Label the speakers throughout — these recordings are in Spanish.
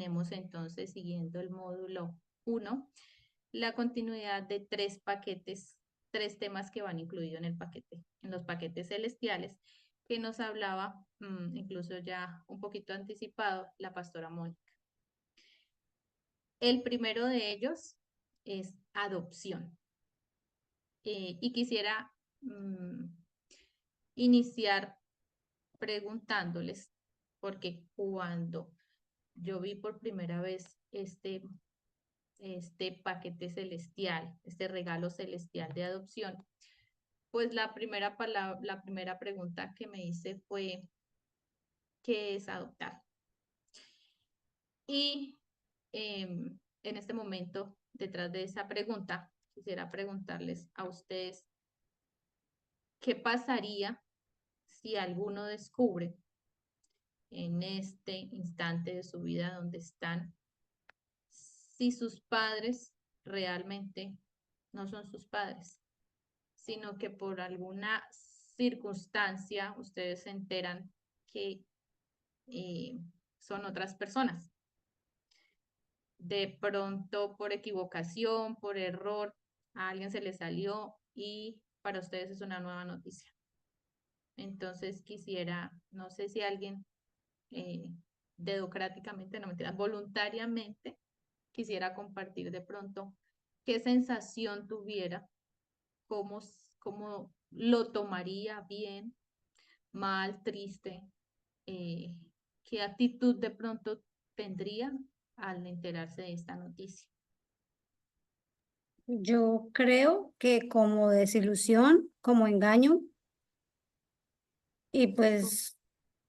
Speaker 1: tenemos entonces, siguiendo el módulo 1, la continuidad de 3 paquetes, 3 temas que van incluidos en el paquete, en los paquetes celestiales, que nos hablaba, incluso ya un poquito anticipado, la pastora Mónica. El primero de ellos es adopción. Y quisiera iniciar preguntándoles, porque cuando yo vi por primera vez este paquete celestial, este regalo celestial de adopción, pues la primera pregunta que me hice fue, ¿qué es adoptar? Y en este momento, detrás de esa pregunta, quisiera preguntarles a ustedes, ¿qué pasaría si alguno descubre en este instante de su vida donde están, si sus padres realmente no son sus padres, sino que por alguna circunstancia ustedes se enteran que son otras personas? De pronto, por equivocación, por error, a alguien se le salió y para ustedes es una nueva noticia. Entonces quisiera, no sé si alguien dedocráticamente, no mentira, voluntariamente quisiera compartir de pronto qué sensación tuviera, cómo lo tomaría, bien, mal, triste, qué actitud de pronto tendría al enterarse de esta noticia.
Speaker 2: Yo creo que como desilusión, como engaño y pues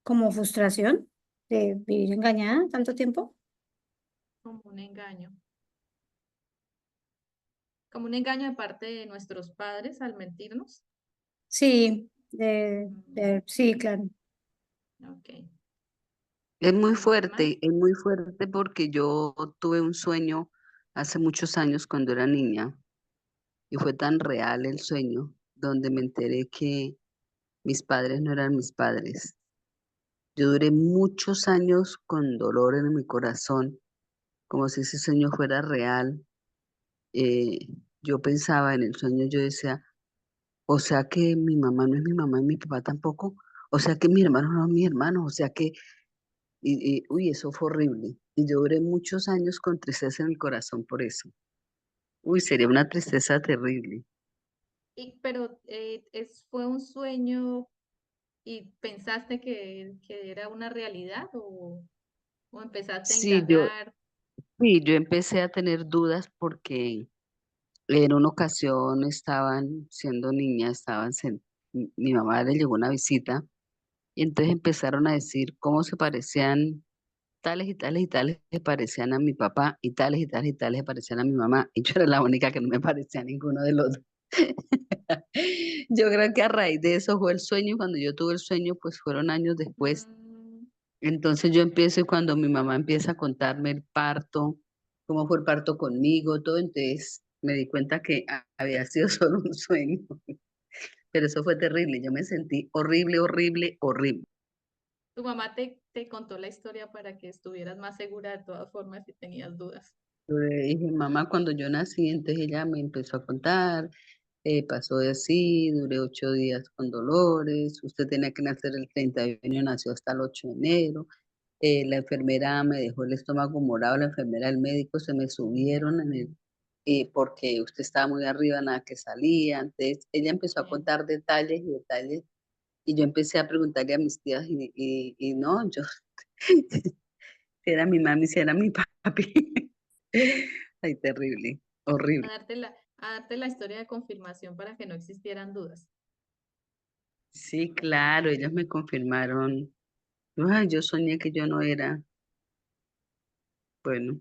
Speaker 2: como frustración de vivir engañada tanto tiempo.
Speaker 1: Como un engaño. Como un engaño de parte de nuestros padres al mentirnos.
Speaker 2: Sí,
Speaker 1: Mm,
Speaker 2: sí, claro.
Speaker 1: ok. ¿Alguien más?
Speaker 3: Es muy fuerte porque yo tuve un sueño hace muchos años cuando era niña y fue tan real el sueño donde me enteré que mis padres no eran mis padres. Yo duré muchos años con dolor en mi corazón, como si ese sueño fuera real. Eh, yo pensaba en el sueño, yo decía, o sea que mi mamá no es mi mamá y mi papá tampoco, o sea que mi hermano no es mi hermano, o sea que, uy, eso fue horrible. Y yo duré muchos años con tristeza en el corazón por eso. Uy, sería una tristeza terrible.
Speaker 1: Pero fue un sueño y pensaste que era una realidad o empezaste a
Speaker 3: Sí, yo,
Speaker 1: indagar.
Speaker 3: sí, yo empecé a tener dudas porque en una ocasión estaban siendo niña, mi mamá le llegó una visita y entonces empezaron a decir cómo se parecían tales y tales y tales se parecían a mi papá y tales y tales y tales se parecían a mi mamá y yo era la única que no me parecía a ninguno de los dos. Yo creo que a raíz de eso fue el sueño y cuando yo tuve el sueño pues fueron años después.
Speaker 1: Mm,
Speaker 3: Entonces yo empiezo y cuando mi mamá empieza a contarme el parto, cómo fue el parto conmigo, todo, entonces me di cuenta que había sido solo un sueño, pero eso fue terrible, yo me sentí horrible, horrible, horrible.
Speaker 1: Tu mamá te contó la historia para que estuvieras más segura de todas formas si tenías dudas.
Speaker 3: Yo le dije, mamá, cuando yo nací, entonces ella me empezó a contar, pasó de así, duré 8 días con dolores, usted tenía que nacer el 30 de junio, nació hasta el 8 de enero, la enfermera me dejó el estómago morado, la enfermera, el médico se me subieron porque usted estaba muy arriba, nada que salía. Entonces ella empezó a
Speaker 1: Sí.
Speaker 3: contar detalles y detalles y yo empecé a preguntarle a mis tías y no, yo, si era mi mami, si era mi papi. Ay, terrible,
Speaker 1: A
Speaker 3: horrible.
Speaker 1: darte a darte la historia de confirmación para que no existieran dudas.
Speaker 3: Sí, claro, ellos me confirmaron. Ay, yo soñé que yo no era. Bueno,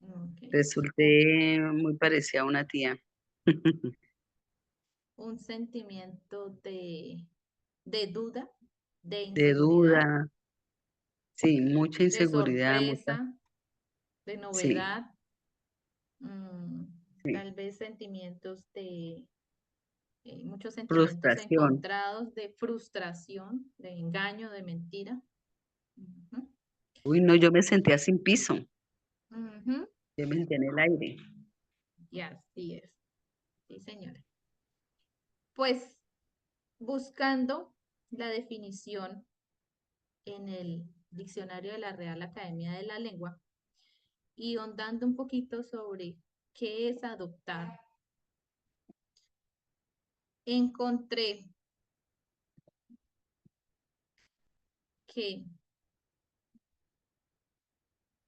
Speaker 1: Ok. Un,
Speaker 3: resulté muy parecida a una tía.
Speaker 1: un sentimiento de duda, de
Speaker 3: De
Speaker 1: inseguridad,
Speaker 3: duda, sí, mucha
Speaker 1: de
Speaker 3: inseguridad, mucha,
Speaker 1: sorpresa, de
Speaker 3: sí,
Speaker 1: novedad, mm,
Speaker 3: sí,
Speaker 1: tal vez sentimientos muchos sentimientos
Speaker 3: frustración.
Speaker 1: encontrados de frustración, de engaño, de mentira. Ujú.
Speaker 3: Uy, no, yo me sentía sin piso.
Speaker 1: Ujú,
Speaker 3: Yo me sentía en el aire.
Speaker 1: y así es. Sí, señora. Pues buscando la definición en el diccionario de la Real Academia de la Lengua y ahondando un poquito sobre qué es adoptar, encontré que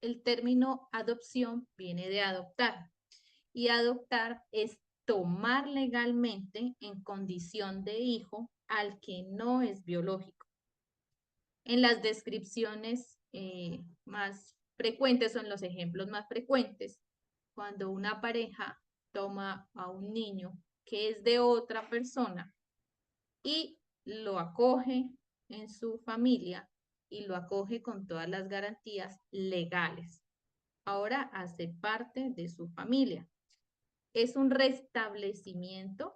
Speaker 1: el término adopción viene de adoptar y adoptar es tomar legalmente en condición de hijo al que no es biológico. En las descripciones más frecuentes o en los ejemplos más frecuentes, cuando una pareja toma a un niño que es de otra persona y lo acoge en su familia y lo acoge con todas las garantías legales. Ahora hace parte de su familia. Es un restablecimiento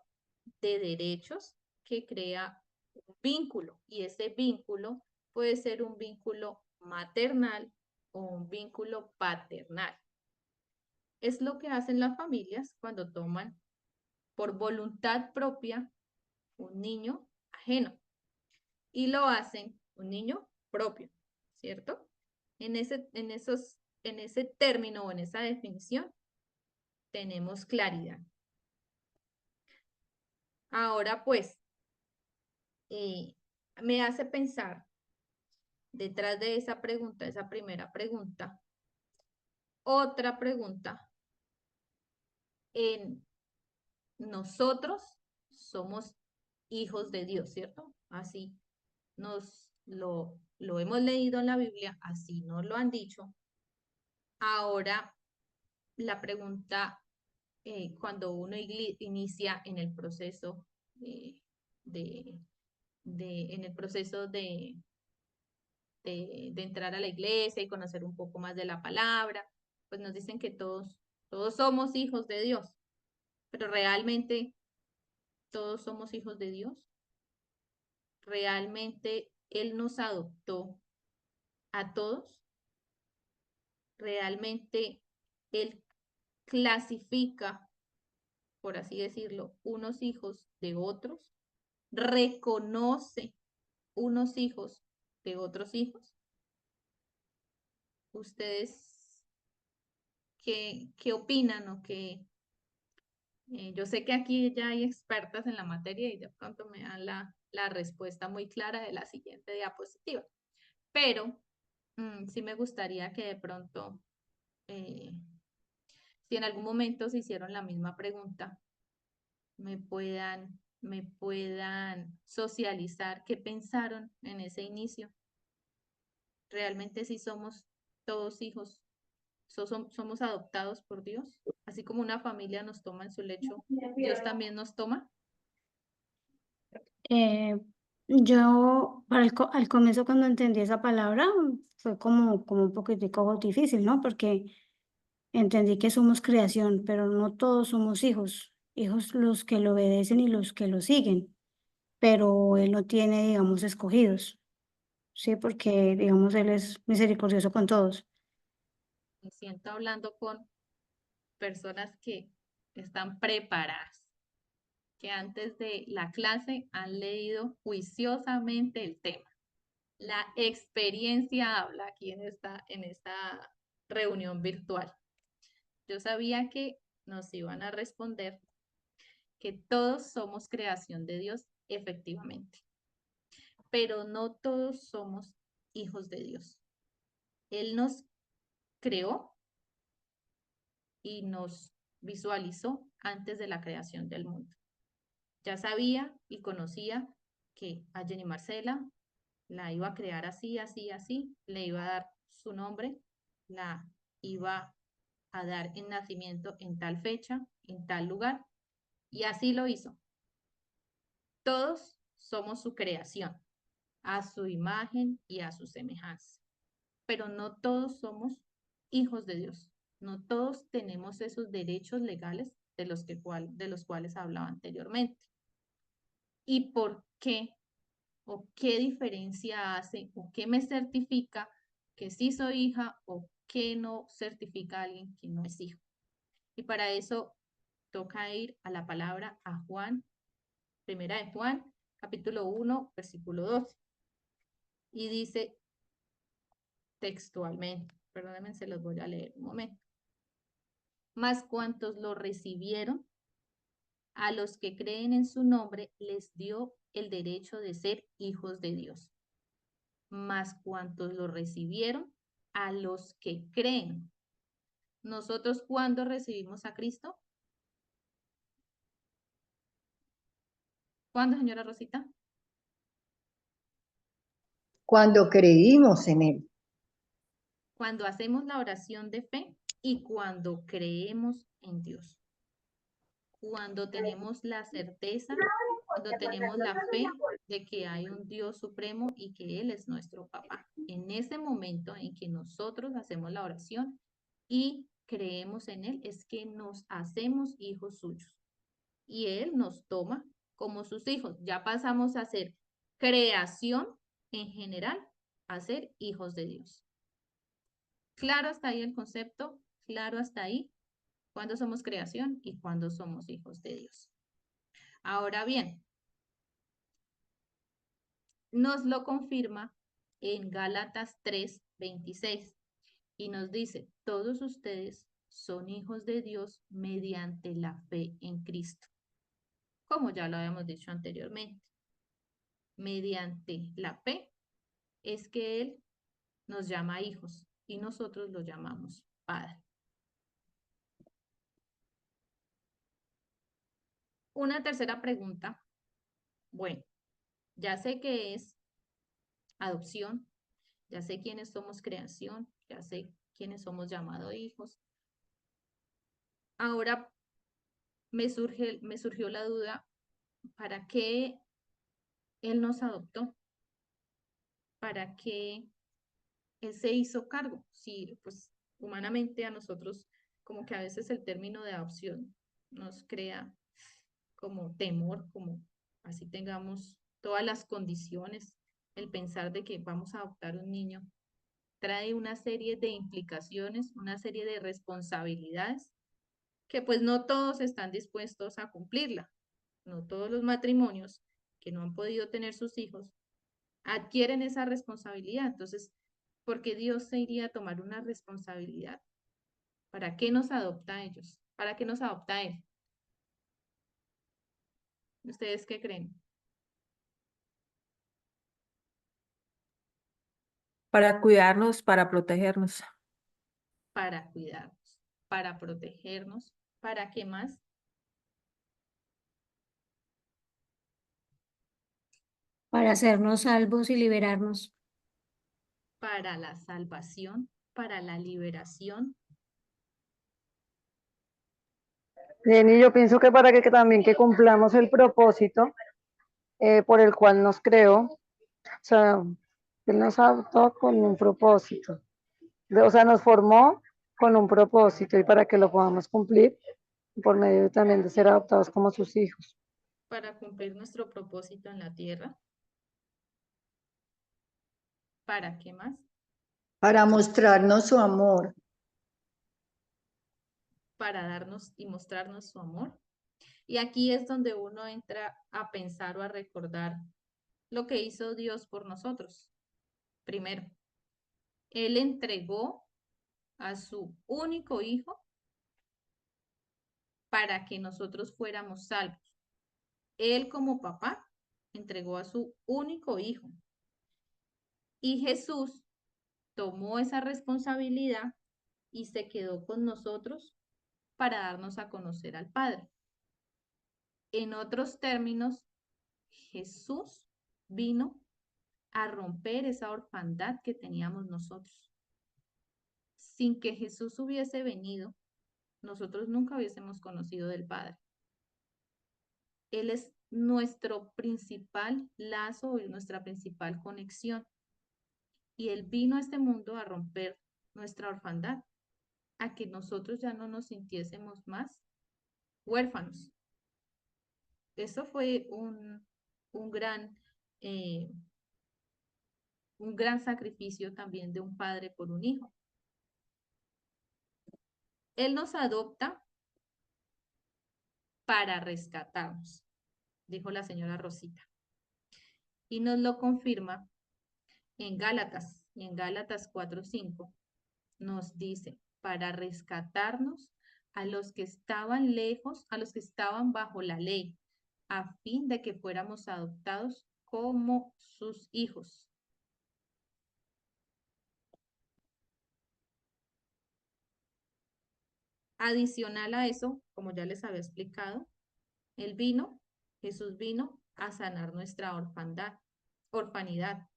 Speaker 1: de derechos que crea un vínculo y ese vínculo puede ser un vínculo maternal o un vínculo paternal. Es lo que hacen las familias cuando toman por voluntad propia un niño ajeno y lo hacen un niño propio, ¿cierto? En ese término o en esa definición tenemos claridad. Ahora pues, eh, me hace pensar detrás de esa pregunta, esa primera pregunta, otra pregunta en nosotros somos hijos de Dios, ¿cierto? Así lo hemos leído en la Biblia, así nos lo han dicho. Ahora, la pregunta, cuando uno inicia en el proceso eh, de, en el proceso de entrar a la iglesia y conocer un poco más de la palabra, pues nos dicen que todos somos hijos de Dios, pero realmente todos somos hijos de Dios. Realmente Él nos adoptó a todos. Realmente Él clasifica, por así decirlo, unos hijos de otros, reconoce unos hijos de otros hijos. ¿Ustedes qué opinan o qué? Yo sé que aquí ya hay expertas en la materia y de pronto me dan la respuesta muy clara de la siguiente diapositiva, pero sí me gustaría que de pronto, eh, si en algún momento se hicieron la misma pregunta, me puedan socializar qué pensaron en ese inicio. Realmente sí somos todos hijos, somos adoptados por Dios, así como una familia nos toma en su lecho, Dios también nos toma.
Speaker 2: Eh, yo, al comienzo cuando entendí esa palabra, fue como un poquitico difícil, ¿no? Porque entendí que somos creación, pero no todos somos hijos. Hijos los que lo obedecen y los que lo siguen, pero Él no tiene, digamos, escogidos, ¿sí? Porque, digamos, Él es misericordioso con todos.
Speaker 1: Me siento hablando con personas que están preparadas, que antes de la clase han leído juiciosamente el tema. La experiencia habla aquí en esta reunión virtual. Yo sabía que nos iban a responder que todos somos creación de Dios, efectivamente, pero no todos somos hijos de Dios. Él nos creó y nos visualizó antes de la creación del mundo. Ya sabía y conocía que a Jenny Marcela la iba a crear así, así, así, le iba a dar su nombre, la iba a dar en nacimiento en tal fecha, en tal lugar, y así lo hizo. Todos somos su creación, a su imagen y a su semejanza, pero no todos somos hijos de Dios. No todos tenemos esos derechos legales de los cuales hablaba anteriormente. ¿Y por qué? ¿O qué diferencia hace? ¿O qué me certifica que sí soy hija o qué no certifica a alguien que no es hijo. Y para eso toca ir a la palabra a Juan, primera de Juan, capítulo 1, versículo 12. Y dice textualmente, perdónenme, se los voy a leer un momento. Mas cuantos lo recibieron, a los que creen en su nombre, les dio el derecho de ser hijos de Dios. Mas cuantos lo recibieron, a los que creen. Nosotros, ¿cuándo recibimos a Cristo? ¿Cuándo, señora Rosita?
Speaker 4: Cuando creímos en Él.
Speaker 1: Cuando hacemos la oración de fe y cuando creemos en Dios. Cuando tenemos la certeza, cuando tenemos la fe de que hay un Dios supremo y que Él es nuestro papá. En ese momento en que nosotros hacemos la oración y creemos en Él, es que nos hacemos hijos suyos. Y Él nos toma como sus hijos. Ya pasamos a ser creación en general, a ser hijos de Dios. Claro hasta ahí el concepto, claro hasta ahí cuando somos creación y cuando somos hijos de Dios. Ahora bien, nos lo confirma en Gálatas 3:26 y nos dice, todos ustedes son hijos de Dios mediante la fe en Cristo, como ya lo habíamos dicho anteriormente. Mediante la fe es que Él nos llama hijos y nosotros lo llamamos Padre. Una tercera pregunta. Bueno, ya sé que es adopción, ya sé quiénes somos creación, ya sé quiénes somos llamados hijos. Ahora me surgió la duda, ¿para qué Él nos adoptó? ¿Para qué Él se hizo cargo? Sí, pues humanamente a nosotros como que a veces el término de adopción nos crea como temor, como así tengamos todas las condiciones, el pensar de que vamos a adoptar un niño trae una serie de implicaciones, una serie de responsabilidades que pues no todos están dispuestos a cumplirla. No todos los matrimonios que no han podido tener sus hijos adquieren esa responsabilidad. Entonces, ¿por qué Dios se iría a tomar una responsabilidad? ¿Para qué nos adopta a ellos? ¿Para qué nos adopta a Él? ¿Ustedes qué creen?
Speaker 5: Para cuidarnos, para protegernos.
Speaker 1: Para cuidarnos, para protegernos, ¿para qué más?
Speaker 2: Para hacernos salvos y liberarnos.
Speaker 1: Para la salvación, para la liberación.
Speaker 6: Bien, y yo pienso que para que también que cumplamos el propósito por el cual nos creó, o sea, Él nos adoptó con un propósito, o sea, nos formó con un propósito y para que lo podamos cumplir por medio también de ser adoptados como sus hijos.
Speaker 1: Para cumplir nuestro propósito en la tierra. ¿Para qué más?
Speaker 4: Para mostrarnos su amor.
Speaker 1: Para darnos y mostrarnos su amor. Y aquí es donde uno entra a pensar o a recordar lo que hizo Dios por nosotros. Primero, Él entregó a su único hijo para que nosotros fuéramos salvos. Él como papá entregó a su único hijo. Y Jesús tomó esa responsabilidad y se quedó con nosotros para darnos a conocer al Padre. En otros términos, Jesús vino a romper esa orfandad que teníamos nosotros. Sin que Jesús hubiese venido, nosotros nunca hubiésemos conocido del Padre. Él es nuestro principal lazo y nuestra principal conexión. Y Él vino a este mundo a romper nuestra orfandad, a que nosotros ya no nos sintiésemos más huérfanos. Eso fue un gran un gran sacrificio también de un padre por un hijo. Él nos adopta para rescatarnos, dijo la señora Rosita. Y nos lo confirma en Gálatas, y en Gálatas 4:5 nos dice, para rescatarnos a los que estaban lejos, a los que estaban bajo la ley, a fin de que fuéramos adoptados como sus hijos. Adicional a eso, como ya les había explicado, Jesús vino a sanar nuestra orfanidad.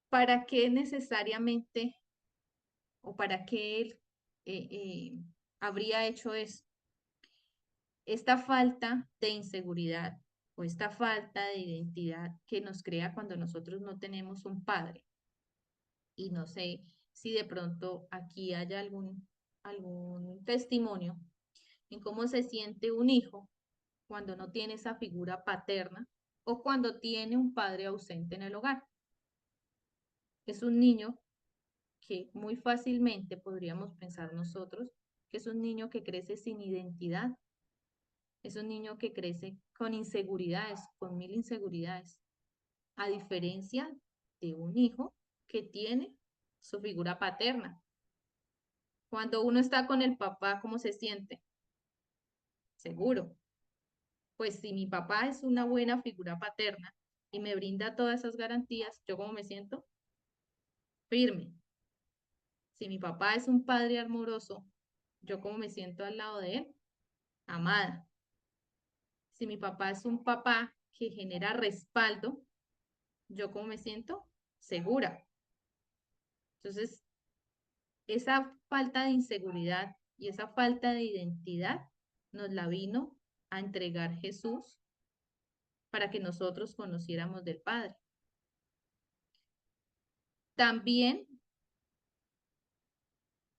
Speaker 1: ¿Para qué necesariamente o para qué él habría hecho eso? Esta falta de inseguridad o esta falta de identidad que nos crea cuando nosotros no tenemos un padre. Y no sé si de pronto aquí haya algún testimonio en cómo se siente un hijo cuando no tiene esa figura paterna o cuando tiene un padre ausente en el hogar. Es un niño que muy fácilmente podríamos pensar nosotros que es un niño que crece sin identidad, es un niño que crece con inseguridades, con 1000 inseguridades, a diferencia de un hijo que tiene su figura paterna. Cuando uno está con el papá, ¿cómo se siente? Seguro. Pues si mi papá es una buena figura paterna y me brinda todas esas garantías, ¿yo cómo me siento? Firme. Si mi papá es un padre amoroso, ¿yo cómo me siento al lado de él? Amada. Si mi papá es un papá que genera respaldo, ¿yo cómo me siento? Segura. Entonces, esa falta de inseguridad y esa falta de identidad nos la vino a entregar Jesús para que nosotros conociéramos del Padre. También,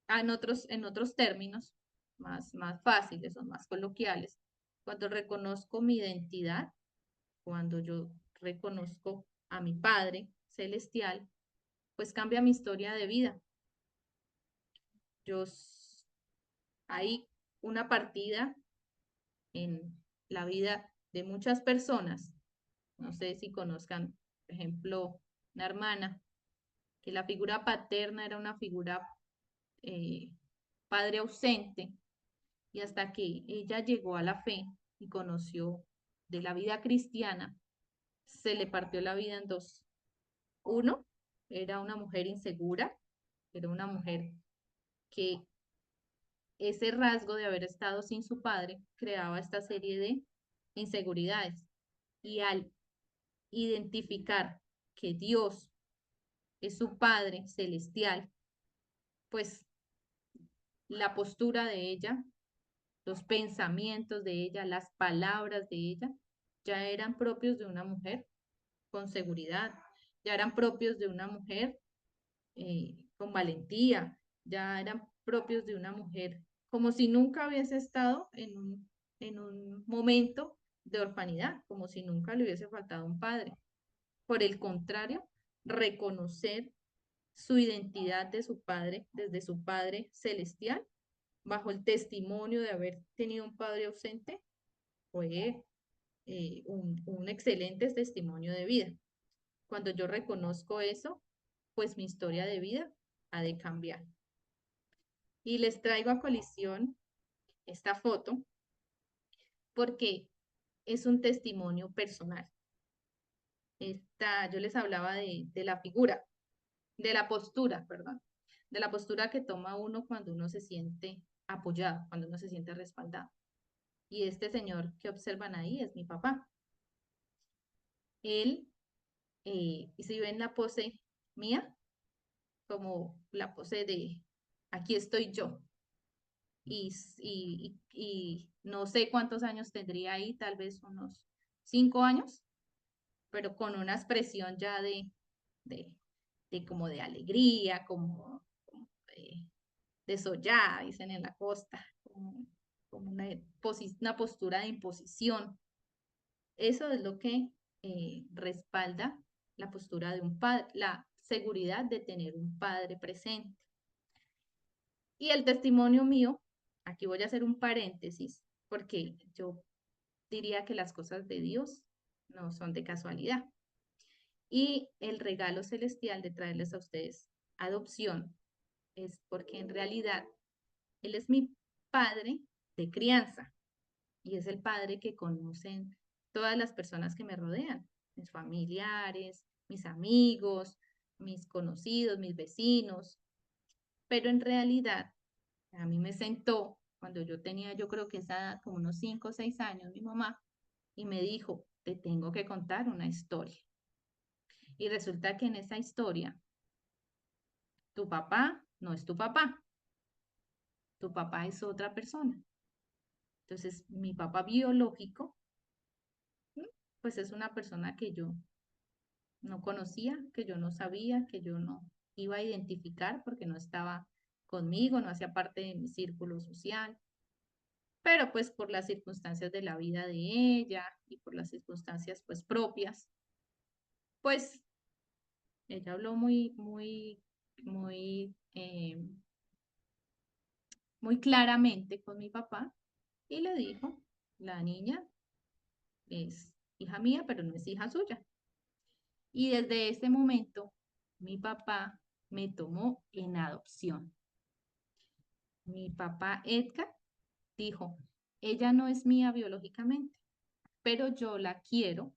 Speaker 1: en otros términos, más fáciles o más coloquiales, cuando reconozco mi identidad, cuando yo reconozco a mi Padre celestial, pues cambia mi historia de vida. Hay una partida en la vida de muchas personas. No sé si conozcan, por ejemplo, una hermana, que la figura paterna era una figura padre ausente, y hasta que ella llegó a la fe y conoció de la vida cristiana, se le partió la vida en dos. Uno, era una mujer insegura, era una mujer que ese rasgo de haber estado sin su padre creaba esta serie de inseguridades. Y al identificar que Dios es su Padre celestial, pues la postura de ella, los pensamientos de ella, las palabras de ella, ya eran propios de una mujer con seguridad, ya eran propios de una mujer con valentía, ya eran propios de una mujer como si nunca hubiese estado en un momento de orfanidad, como si nunca le hubiese faltado un padre. Por el contrario, reconocer su identidad de su padre, desde su padre celestial, bajo el testimonio de haber tenido un padre ausente, fue un excelente testimonio de vida. Cuando yo reconozco eso, pues mi historia de vida ha de cambiar. Y les traigo a colisión esta foto porque es un testimonio personal. Yo les hablaba de la figura, de la postura, perdón, de la postura que toma uno cuando uno se siente apoyado, cuando uno se siente respaldado. Y este señor que observan ahí es mi papá. Él, y si ven la pose mía, como la pose de aquí estoy yo. Y no sé cuántos años tendría ahí, tal vez unos 5 años, pero con una expresión ya de, como de alegría, como desollada, dicen en la costa, como una postura de imposición. Eso es lo que respalda la postura de un padre, la seguridad de tener un padre presente. Y el testimonio mío, aquí voy a hacer un paréntesis, porque yo diría que las cosas de Dios no son de casualidad. Y el regalo celestial de traerles a ustedes adopción es porque en realidad Él es mi padre de crianza y es el padre que conocen todas las personas que me rodean, mis familiares, mis amigos, mis conocidos, mis vecinos. Pero en realidad a mí me sentó cuando yo tenía, yo creo que esa edad, como unos 5 o 6 años, mi mamá, y me dijo, te tengo que contar una historia. Y resulta que en esa historia, tu papá no es tu papá es otra persona. Entonces, mi papá biológico, pues es una persona que yo no conocía, que yo no sabía, que yo no iba a identificar porque no estaba conmigo, no hacía parte de mi círculo social. Pero pues por las circunstancias de la vida de ella y por las circunstancias pues propias, pues ella habló muy claramente con mi papá y le dijo, la niña es hija mía, pero no es hija suya. Y desde ese momento, mi papá me tomó en adopción. Mi papá Edgar dijo, ella no es mía biológicamente, pero yo la quiero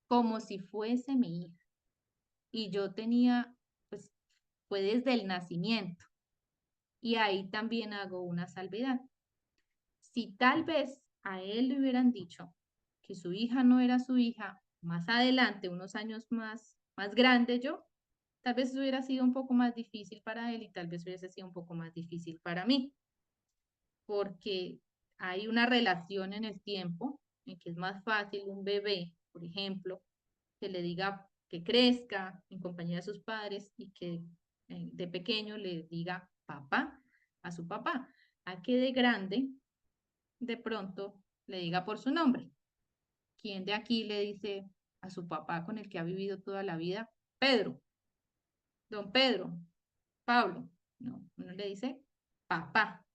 Speaker 1: como si fuese mi hija. Y yo tenía, pues, fue desde el nacimiento. Y ahí también hago una salvedad. Si tal vez a él le hubieran dicho que su hija no era su hija, más adelante, unos años más grande yo, tal vez hubiera sido un poco más difícil para él y tal vez hubiese sido un poco más difícil para mí, porque hay una relación en el tiempo en que es más fácil un bebé, por ejemplo, que le diga que crezca en compañía de sus padres y que de pequeño le diga papá a su papá, a que de grande de pronto le diga por su nombre. ¿Quién de aquí le dice a su papá con el que ha vivido toda la vida, Pedro, don Pedro, Pablo? No, uno le dice papá.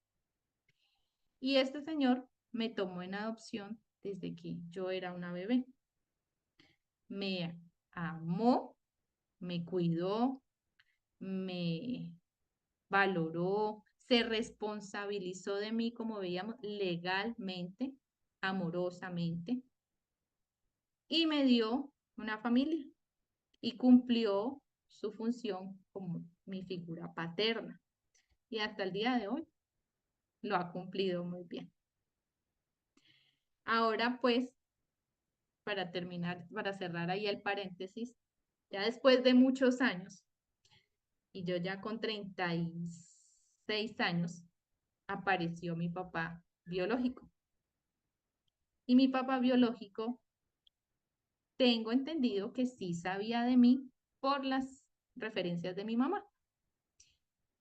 Speaker 1: Y este señor me tomó en adopción desde que yo era una bebé. Me amó, me cuidó, me valoró, se responsabilizó de mí, como veíamos, legalmente, amorosamente, y me dio una familia y cumplió su función como mi figura paterna. Y hasta el día de hoy lo ha cumplido muy bien. Ahora, pues, para terminar, para cerrar ahí el paréntesis, ya después de muchos años, y yo ya con 36 años, apareció mi papá biológico. Y mi papá biológico, tengo entendido que sí sabía de mí por las referencias de mi mamá.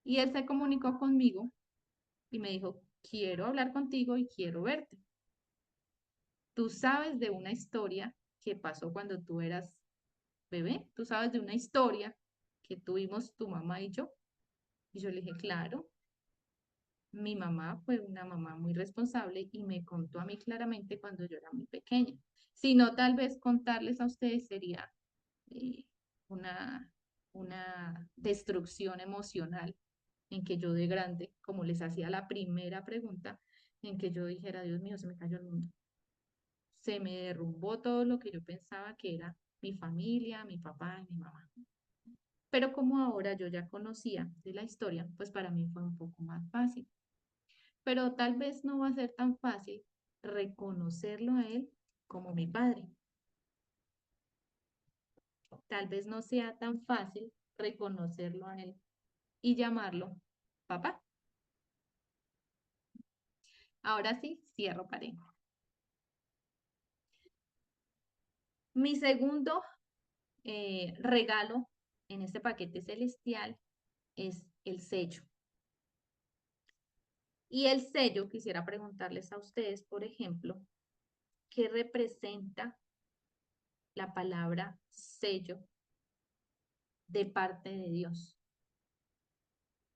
Speaker 1: Y él se comunicó conmigo y me dijo, quiero hablar contigo y quiero verte. Tú sabes de una historia que pasó cuando tú eras bebé, tú sabes de una historia que tuvimos tu mamá y yo. Y yo le dije, claro, mi mamá fue una mamá muy responsable y me contó a mí claramente cuando yo era muy pequeña. Si no, tal vez contarles a ustedes sería eh, una, una destrucción emocional en que yo de grande, como les hacía la primera pregunta, en que yo dijera, Dios mío, se me cayó el mundo. Se me derrumbó todo lo que yo pensaba que era mi familia, mi papá y mi mamá. Pero como ahora yo ya conocía de la historia, pues para mí fue un poco más fácil. Pero tal vez no va a ser tan fácil reconocerlo a él como mi padre. Tal vez no sea tan fácil reconocerlo a él y llamarlo papá. Ahora sí, cierro paréntesis. Mi segundo regalo en este paquete celestial es el sello. Y el sello, quisiera preguntarles a ustedes, por ejemplo, ¿qué representa la palabra sello de parte de Dios.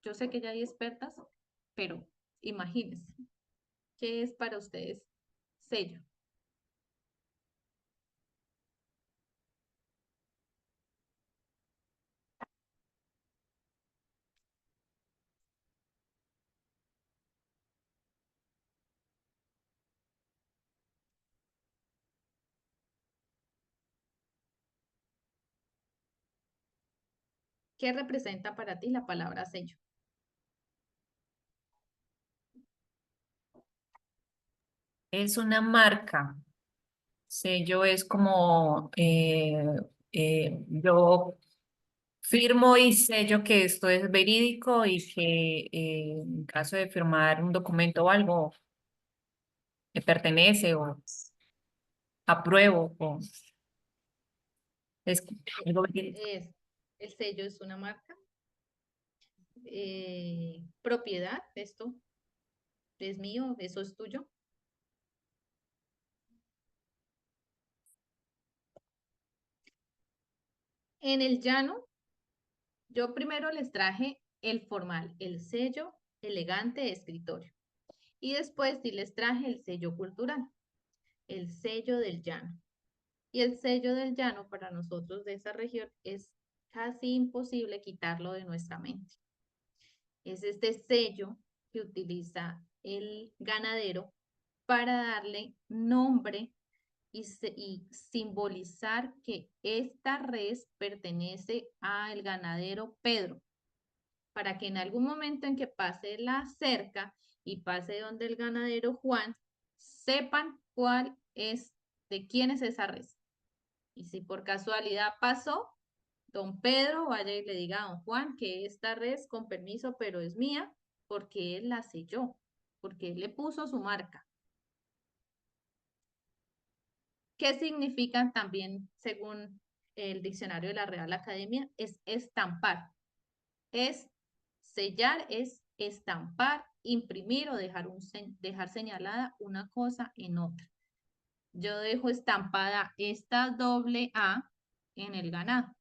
Speaker 1: Yo sé que ya hay expertas, pero imagínense, ¿qué es para ustedes sello? ¿Qué representa para ti la palabra sello?
Speaker 5: Es una marca. Sello es como yo firmo y sello que esto es verídico y que en caso de firmar un documento o algo me pertenece o apruebo o es algo verídico.
Speaker 1: El sello es una marca. Propiedad, esto es mío, eso es tuyo. En el llano, yo primero les traje el formal, el sello elegante de escritorio. Y después sí les traje el sello cultural, el sello del llano. Y el sello del llano para nosotros de esa región es casi imposible quitarlo de nuestra mente. Es este sello que utiliza el ganadero para darle nombre y simbolizar que esta res pertenece al ganadero Pedro, para que en algún momento en que pase la cerca y pase donde el ganadero Juan, sepan cuál es, de quién es esa res. Y si por casualidad pasó, don Pedro vaya y le diga a don Juan que esta res, con permiso, pero es mía, porque él la selló, porque él le puso su marca. ¿Qué significan también, según el diccionario de la Real Academia? Es estampar. Es sellar, es estampar, imprimir o dejar señalada una cosa en otra. Yo dejo estampada esta doble A en el ganado.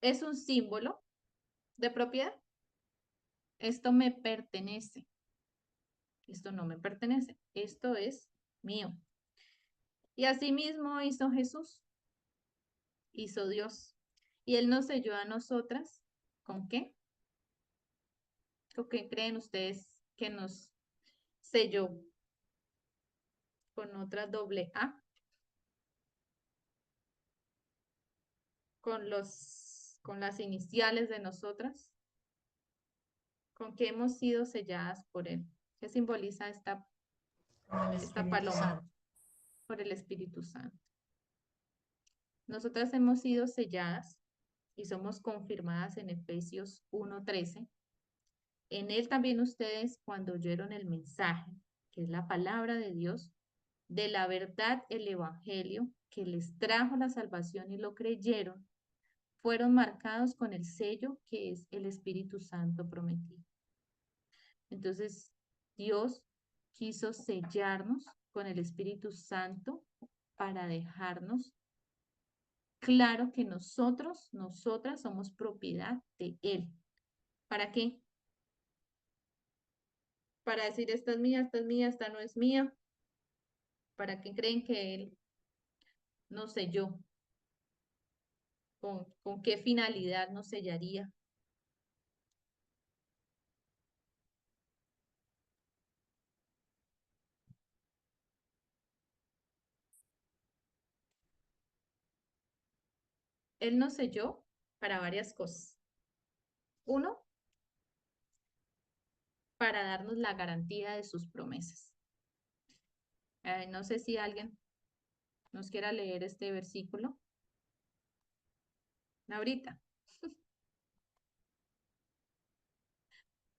Speaker 1: Es un símbolo de propiedad. Esto me pertenece. Esto no me pertenece. Esto es mío. Y asimismo hizo Jesús. Hizo Dios. Y Él nos selló a nosotras. ¿Con qué? ¿Con qué creen ustedes que nos selló? Con otra doble A. Con las iniciales de nosotras. ¿Con qué hemos sido selladas por Él? ¿Qué simboliza esta paloma?
Speaker 5: Santo.
Speaker 1: Por el Espíritu Santo. Nosotras hemos sido selladas y somos confirmadas en Efesios 1:13. En él también ustedes, cuando oyeron el mensaje, que es la palabra de Dios, de la verdad, el evangelio, que les trajo la salvación y lo creyeron, fueron marcados con el sello que es el Espíritu Santo prometido. Entonces, Dios quiso sellarnos con el Espíritu Santo para dejarnos claro que nosotras somos propiedad de Él. ¿Para qué? Para decir, esta es mía, esta no es mía. ¿Para qué creen que Él nos selló? ¿Con qué finalidad nos sellaría? Él nos selló para varias cosas. Uno, para darnos la garantía de sus promesas. No sé si alguien nos quiera leer este versículo. Ahorita.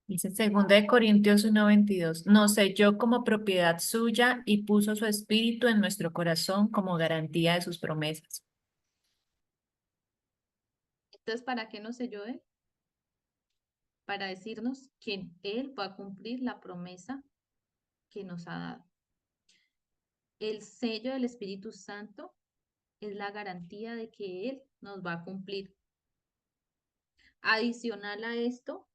Speaker 5: Dice 2 Corintios 1:22. Nos selló como propiedad suya y puso su espíritu en nuestro corazón como garantía de sus promesas.
Speaker 1: Entonces, ¿para qué nos selló Él? Para decirnos que Él va a cumplir la promesa que nos ha dado. El sello del Espíritu Santo es la garantía de que Él nos va a cumplir. Adicional a esto,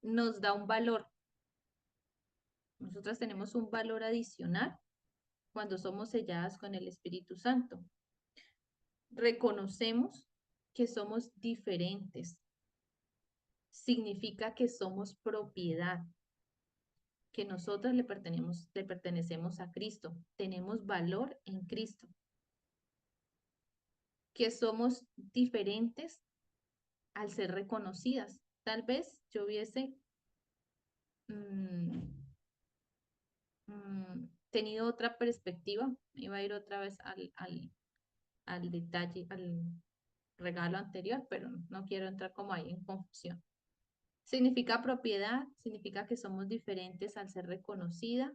Speaker 1: nos da un valor. Nosotras tenemos un valor adicional cuando somos selladas con el Espíritu Santo. Reconocemos que somos diferentes. Significa que somos propiedad, que nosotras le pertenecemos a Cristo. Tenemos valor en Cristo. Que somos diferentes al ser reconocidas. Tal vez yo hubiese tenido otra perspectiva, iba a ir otra vez al detalle, al regalo anterior, pero no quiero entrar como ahí en confusión. Significa propiedad, significa que somos diferentes al ser reconocida,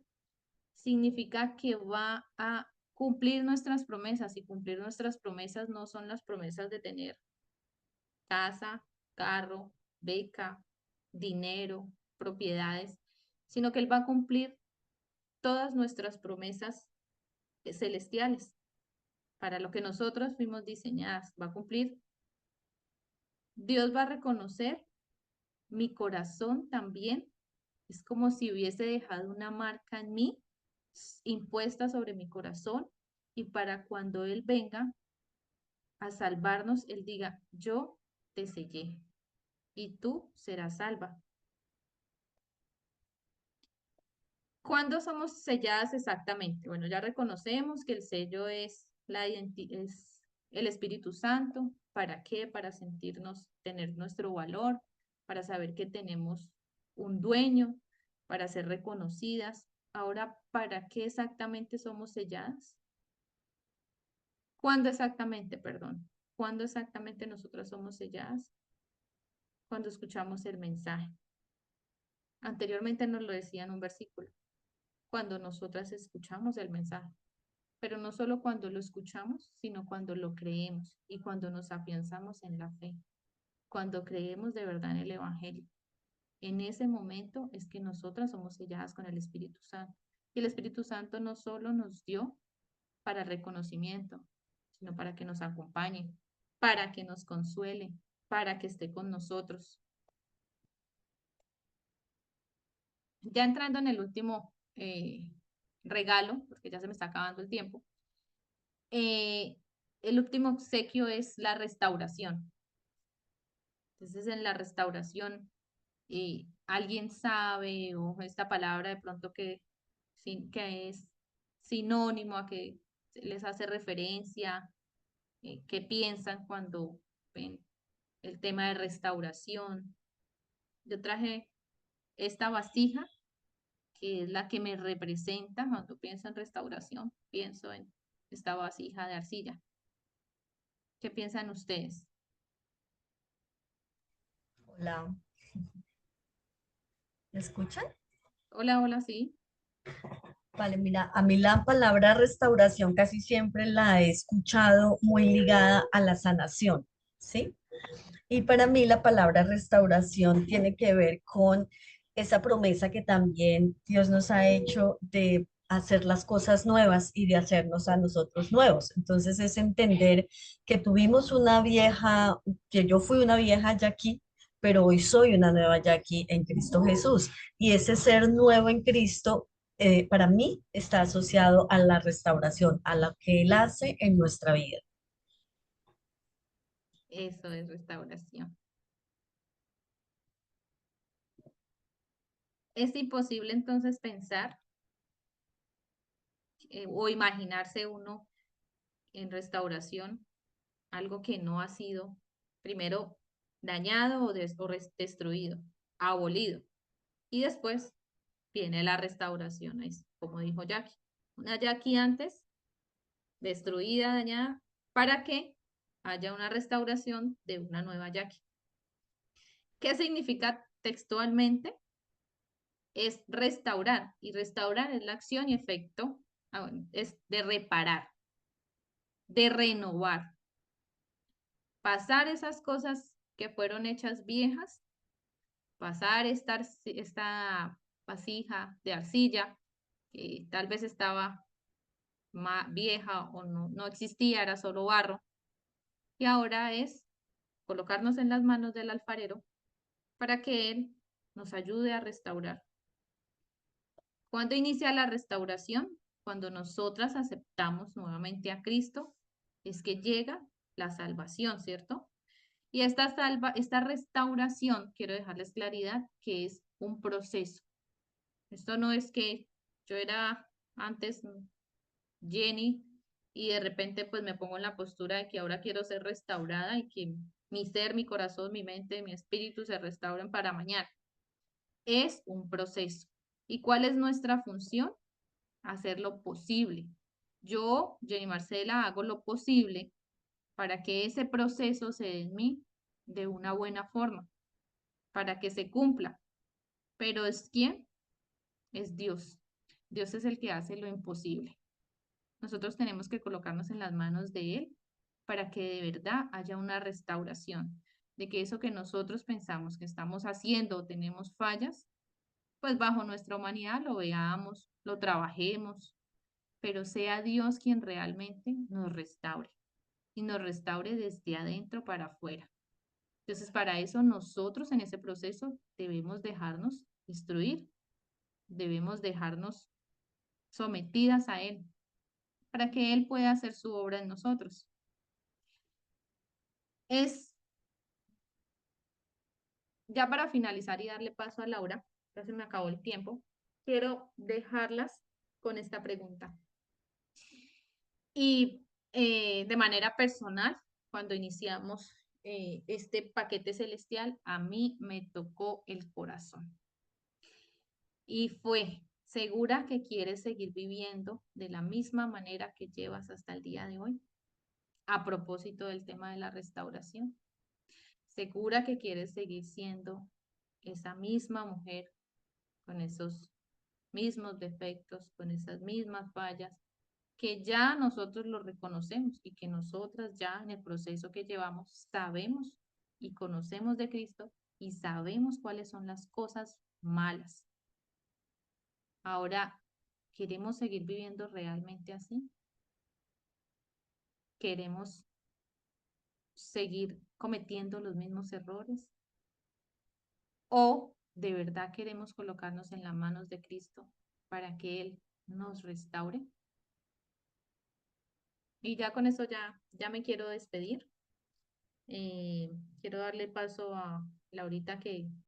Speaker 1: significa que va a cumplir nuestras promesas, y cumplir nuestras promesas no son las promesas de tener casa, carro, beca, dinero, propiedades, sino que Él va a cumplir todas nuestras promesas celestiales para lo que nosotros fuimos diseñadas. Va a cumplir. Dios va a reconocer mi corazón también. Es como si hubiese dejado una marca en mí, impuesta sobre mi corazón, y para cuando Él venga a salvarnos, Él diga, yo te sellé y tú serás salva. ¿Cuándo somos selladas exactamente? Bueno, ya reconocemos que el sello es es el Espíritu Santo. ¿Para qué? Para sentirnos, tener nuestro valor, para saber que tenemos un dueño, para ser reconocidas. Ahora, ¿para qué exactamente somos selladas? ¿Cuándo exactamente, perdón? ¿Cuándo exactamente nosotras somos selladas? Cuando escuchamos el mensaje. Anteriormente nos lo decía en un versículo. Cuando nosotras escuchamos el mensaje. Pero no solo cuando lo escuchamos, sino cuando lo creemos y cuando nos afianzamos en la fe, cuando creemos de verdad en el Evangelio. En ese momento es que nosotras somos selladas con el Espíritu Santo. Y el Espíritu Santo no solo nos dio para el reconocimiento, sino para que nos acompañe, para que nos consuele, para que esté con nosotros. Ya entrando en el último regalo, porque ya se me está acabando el tiempo, el último obsequio es la restauración. Entonces, en la restauración, alguien sabe, o esta palabra de pronto que es sinónimo a que les hace referencia, qué piensan cuando ven el tema de restauración. Yo traje esta vasija, que es la que me representa cuando pienso en restauración, pienso en esta vasija de arcilla. ¿Qué piensan ustedes?
Speaker 7: Hola, ¿me escuchan?
Speaker 1: Hola, hola, sí.
Speaker 7: Vale, mira, a mí la palabra restauración casi siempre la he escuchado muy ligada a la sanación, ¿sí? Y para mí la palabra restauración tiene que ver con esa promesa que también Dios nos ha hecho de hacer las cosas nuevas y de hacernos a nosotros nuevos. Entonces es entender que tuvimos una vieja, que yo fui una vieja Jackie, pero hoy soy una nueva Jackie en Cristo Jesús. Y ese ser nuevo en Cristo, para mí, está asociado a la restauración, a lo que Él hace en nuestra vida.
Speaker 1: Eso es restauración. Es imposible entonces pensar o imaginarse uno en restauración algo que no ha sido primero dañado o destruido, abolido. Y después viene la restauración, es como dijo Jackie. Una Jackie antes, destruida, dañada, para que haya una restauración de una nueva Jackie. ¿Qué significa textualmente? Es restaurar, y restaurar es la acción y efecto, es de reparar, de renovar, pasar esas cosas que fueron hechas viejas, pasar esta vasija de arcilla que tal vez estaba vieja o no existía, era solo barro. Y ahora es colocarnos en las manos del alfarero para que él nos ayude a restaurar. ¿Cuándo inicia la restauración? Cuando nosotras aceptamos nuevamente a Cristo, es que llega la salvación, ¿cierto? Y esta restauración, quiero dejarles claridad, que es un proceso. Esto no es que yo era antes Jenny y de repente pues me pongo en la postura de que ahora quiero ser restaurada y que mi ser, mi corazón, mi mente, mi espíritu se restauren para mañana. Es un proceso. ¿Y cuál es nuestra función? Hacer lo posible. Yo, Jenny Marcela, hago lo posible para que ese proceso se dé en mí de una buena forma, para que se cumpla. Pero ¿es quién? Es Dios. Dios es el que hace lo imposible. Nosotros tenemos que colocarnos en las manos de Él para que de verdad haya una restauración, de que eso que nosotros pensamos que estamos haciendo o tenemos fallas, pues bajo nuestra humanidad lo veamos, lo trabajemos, pero sea Dios quien realmente nos restaure y nos restaure desde adentro para afuera. Entonces, para eso nosotros en ese proceso debemos dejarnos instruir, debemos dejarnos sometidas a Él, para que Él pueda hacer su obra en nosotros. Ya para finalizar y darle paso a Laura, ya se me acabó el tiempo, quiero dejarlas con esta pregunta. Y de manera personal, cuando iniciamos este paquete celestial, a mí me tocó el corazón. Y fue, ¿segura que quieres seguir viviendo de la misma manera que llevas hasta el día de hoy? A propósito del tema de la restauración. ¿Segura que quieres seguir siendo esa misma mujer con esos mismos defectos, con esas mismas fallas, que ya nosotros lo reconocemos y que nosotras ya en el proceso que llevamos sabemos y conocemos de Cristo y sabemos cuáles son las cosas malas? Ahora, ¿queremos seguir viviendo realmente así? ¿Queremos seguir cometiendo los mismos errores? ¿O de verdad queremos colocarnos en las manos de Cristo para que Él nos restaure? Y ya con eso ya me quiero despedir. Quiero darle paso a Laurita que